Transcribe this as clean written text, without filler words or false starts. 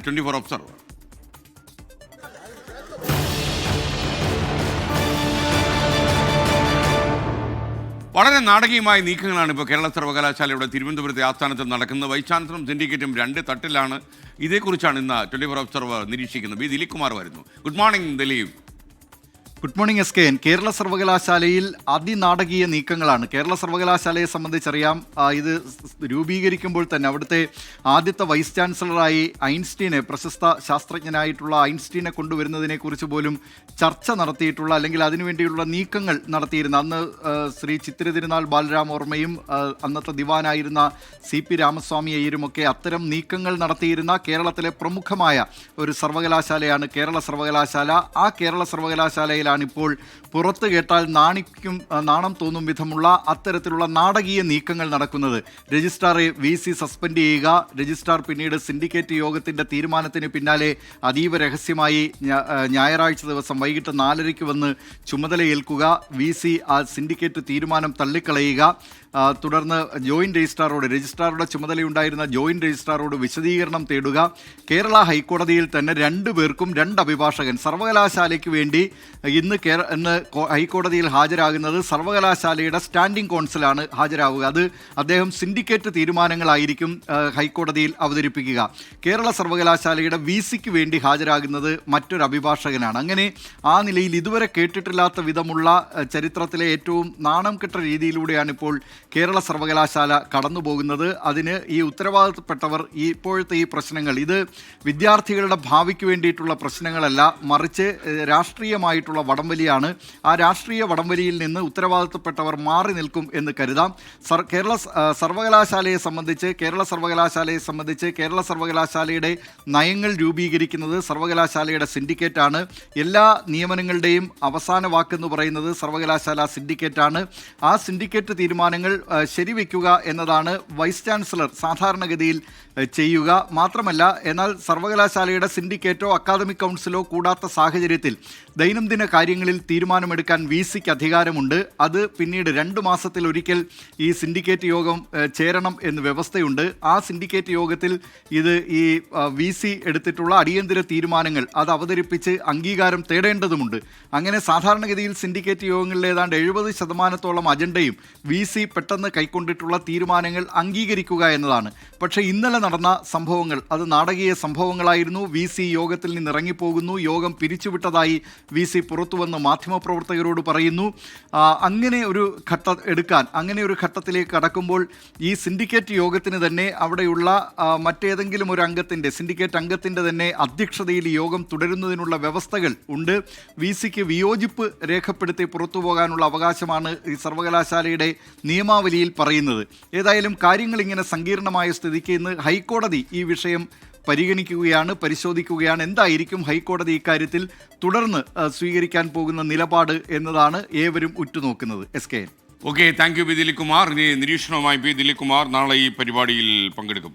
24 observer. വളരെ നാടകീയമായ നീക്കങ്ങളാണ് ഇപ്പോൾ കേരള സർവകലാശാലയുടെ തിരുവനന്തപുരത്തെ ആസ്ഥാനത്ത് നടക്കുന്നത്. വൈസ് ചാൻസലറും സിൻഡിക്കേറ്റും രണ്ട് തട്ടിലാണ്. ഇതേക്കുറിച്ചാണ് ഇന്ന് 24 ഒബ്സർവർ നിരീക്ഷിക്കുന്നത്. ബി ദിലീപ് കുമാർ വരുന്നു. Good morning Dileep. Good morning SKN. Kerala സർവകലാശാലയിൽ അതിനാടകീയ നീക്കങ്ങളാണ്. കേരള സർവകലാശാലയെ സംബന്ധിച്ചറിയാം, ഇത് രൂപീകരിക്കുമ്പോൾ തന്നെ അവിടുത്തെ ആദ്യത്തെ വൈസ് ചാൻസലറായി ഐൻസ്റ്റീനെ, പ്രശസ്ത ശാസ്ത്രജ്ഞനായിട്ടുള്ള ഐൻസ്റ്റീനെ കൊണ്ടുവരുന്നതിനെക്കുറിച്ച് പോലും ചർച്ച നടത്തിയിട്ടുള്ള, അല്ലെങ്കിൽ അതിനുവേണ്ടിയുള്ള നീക്കങ്ങൾ നടത്തിയിരുന്ന, അന്ന് ശ്രീ ചിത്തിര തിരുനാൾ ബാലരാമ ഓർമ്മയും അന്നത്തെ ദിവാനായിരുന്ന CP രാമസ്വാമി അയ്യരുമൊക്കെ അത്തരം നീക്കങ്ങൾ നടത്തിയിരുന്ന കേരളത്തിലെ പ്രമുഖമായ ഒരു സർവകലാശാലയാണ് കേരള സർവകലാശാല. ആ കേരള സർവകലാശാലയിൽ ഇപ്പോൾ പുറത്തു കേട്ടാൽ നാണം തോന്നും വിധമുള്ള അത്തരത്തിലുള്ള നാടകീയ നീക്കങ്ങൾ നടക്കുന്നത്. രജിസ്ട്രാറെ VC സസ്പെൻഡ് ചെയ്യുക, രജിസ്ട്രാർ പിന്നീട് സിൻഡിക്കേറ്റ് യോഗത്തിൻ്റെ തീരുമാനത്തിന് പിന്നാലെ അതീവ രഹസ്യമായി ഞായറാഴ്ച ദിവസം വൈകിട്ട് 4:30 വന്ന് ചുമതലയേൽക്കുക, VC ആ സിൻഡിക്കേറ്റ് തീരുമാനം തള്ളിക്കളയുക, തുടർന്ന് ജോയിൻറ്റ് രജിസ്ട്രാറോട്, രജിസ്ട്രാറുടെ ചുമതലയുണ്ടായിരുന്ന ജോയിൻറ്റ് രജിസ്ട്രാറോട് വിശദീകരണം തേടുക. കേരള ഹൈക്കോടതിയിൽ തന്നെ 2 പേർക്കും 2 അഭിഭാഷകൻ. സർവകലാശാലയ്ക്ക് വേണ്ടി ഇന്ന് ഹൈക്കോടതിയിൽ ഹാജരാകുന്നത് സർവകലാശാലയുടെ സ്റ്റാൻഡിംഗ് കൗൺസിലാണ് ഹാജരാവുക. അത് അദ്ദേഹം സിൻഡിക്കേറ്റ് തീരുമാനങ്ങളായിരിക്കും ഹൈക്കോടതിയിൽ അവതരിപ്പിക്കുക. കേരള സർവകലാശാലയുടെ VCക്ക് വേണ്ടി ഹാജരാകുന്നത് മറ്റൊരു അഭിഭാഷകനാണ്. അങ്ങനെ ആ നിലയിൽ ഇതുവരെ കേട്ടിട്ടില്ലാത്ത വിധമുള്ള ചരിത്രത്തിലെ ഏറ്റവും നാണം കെട്ട രീതിയിലൂടെയാണ് ഇപ്പോൾ കേരള സർവകലാശാല കടന്നു പോകുന്നത്. അതിന് ഈ ഉത്തരവാദിത്തപ്പെട്ടവർ ഇപ്പോഴത്തെ ഈ പ്രശ്നങ്ങൾ, ഇത് വിദ്യാർത്ഥികളുടെ ഭാവിക്ക് വേണ്ടിയിട്ടുള്ള പ്രശ്നങ്ങളല്ല, മറിച്ച് രാഷ്ട്രീയമായിട്ടുള്ള വടംവലിയാണ്. ആ രാഷ്ട്രീയ വടംവലിയിൽ നിന്ന് ഉത്തരവാദിത്തപ്പെട്ടവർ മാറി നിൽക്കും എന്ന് കരുതാം. കേരള സർവകലാശാലയെ സംബന്ധിച്ച് കേരള സർവകലാശാലയുടെ നയങ്ങൾ രൂപീകരിക്കുന്നത് സർവകലാശാലയുടെ സിൻഡിക്കേറ്റാണ്. എല്ലാ നിയമനങ്ങളുടെയും അവസാന വാക്കെന്ന് പറയുന്നത് സർവകലാശാല സിൻഡിക്കേറ്റാണ്. ആ സിൻഡിക്കേറ്റ് തീരുമാനങ്ങൾ ശരിവെക്കുക എന്നതാണ് വൈസ് ചാൻസലർ സാധാരണഗതിയിൽ ചെയ്യുക. മാത്രമല്ല, എന്നാൽ സർവകലാശാലയുടെ സിൻഡിക്കേറ്റോ അക്കാദമിക് കൗൺസിലോ കൂടാത്ത സാഹചര്യത്തിൽ ദൈനംദിന കാര്യങ്ങളിൽ തീരുമാനമെടുക്കാൻ VCക്ക് അധികാരമുണ്ട്. അത് പിന്നീട് 2 മാസത്തിലൊരിക്കൽ ഈ സിൻഡിക്കേറ്റ് യോഗം ചേരണം എന്ന് വ്യവസ്ഥയുണ്ട്. ആ സിൻഡിക്കേറ്റ് യോഗത്തിൽ ഈ VC എടുത്തിട്ടുള്ള അടിയന്തര തീരുമാനങ്ങൾ അത് അവതരിപ്പിച്ച് അംഗീകാരം തേടേണ്ടതുമുണ്ട്. അങ്ങനെ സാധാരണഗതിയിൽ സിൻഡിക്കേറ്റ് യോഗങ്ങളിൽ ഏതാണ്ട് 70% അജണ്ടയും VC പെട്ടെന്ന് കൈക്കൊണ്ടിട്ടുള്ള തീരുമാനങ്ങൾ അംഗീകരിക്കുക എന്നതാണ്. പക്ഷേ ഇന്നലെ നടന്ന സംഭവങ്ങൾ അത് നാടകീയ സംഭവങ്ങളായിരുന്നു. VC യോഗത്തിൽ നിന്ന് ഇറങ്ങിപ്പോകുന്നു, യോഗം പിരിച്ചുവിട്ടതായി VC പുറത്തുവന്ന് മാധ്യമപ്രവർത്തകരോട് പറയുന്നു. അങ്ങനെ ഒരു ഘട്ടത്തിലേക്ക് കടക്കുമ്പോൾ ഈ സിൻഡിക്കേറ്റ് യോഗത്തിന് തന്നെ അവിടെയുള്ള മറ്റേതെങ്കിലും ഒരു സിൻഡിക്കേറ്റ് അംഗത്തിൻ്റെ തന്നെ അധ്യക്ഷതയിൽ യോഗം തുടരുന്നതിനുള്ള വ്യവസ്ഥകൾ ഉണ്ട്. VCക്ക് വിയോജിപ്പ് രേഖപ്പെടുത്തി പുറത്തു പോകാനുള്ള അവകാശമാണ് ഈ സർവകലാശാലയുടെ നിയമാവലിയിൽ പറയുന്നത്. ഏതായാലും കാര്യങ്ങൾ ഇങ്ങനെ സങ്കീർണമായ സ്ഥിതിക്ക് ഇന്ന് ഹൈക്കോടതി ഈ വിഷയം പരിശോധിക്കുകയാണ്. എന്തായിരിക്കും ഹൈക്കോടതി ഇക്കാര്യത്തിൽ തുടർന്ന് സ്വീകരിക്കാൻ പോകുന്ന നിലപാട് എന്നതാണ് ഏവരും ഉറ്റുനോക്കുന്നത്. SKN. Okay, thank you Dileep Kumar. ഇനി നിരീക്ഷണവുമായി ദിലീപ് കുമാർ നാളെ ഈ പരിപാടിയിൽ പങ്കെടുക്കും.